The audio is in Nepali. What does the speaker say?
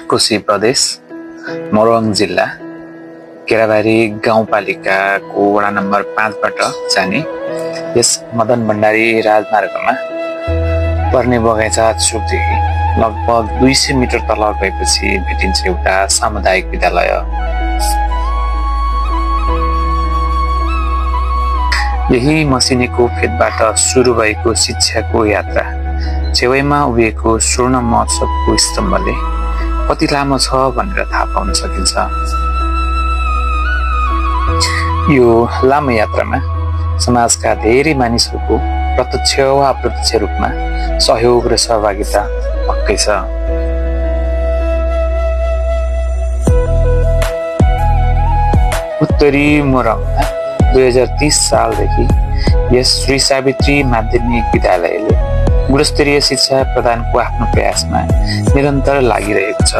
कोशी प्रदेश मोरङ जिल्ला केराबारी गाउँपालिकाको वडा नम्बर 5 बाट जाने यस मदन भण्डारी राजमार्गमा पर्ने बगैँचा चोकदेखि लगभग 200 मिटर तल गएपछि भेटिन्छ एउटा सामुदायिक विद्यालय। यही मसिनेको फेदबाट सुरु भएको शिक्षाको यात्रा छेउमा उभिएको स्वर्ण महोत्सवको स्तम्भले कति लामो छ भनेर थाहा पाउन सकिन्छ। यो लामो यात्रामा समाजका धेरै मानिसहरूको प्रत्यक्ष वा अप्रत्यक्ष रूपमा सहयोग र सहभागिता पक्कै छ। उत्तरी मोरङमा 2030 सालदेखि यस श्री सावित्री माध्यमिक विद्यालयले गुणस्तरीय शिक्षा प्रदानको आफ्नो प्रयासमा निरन्तर लागिरहेको छ।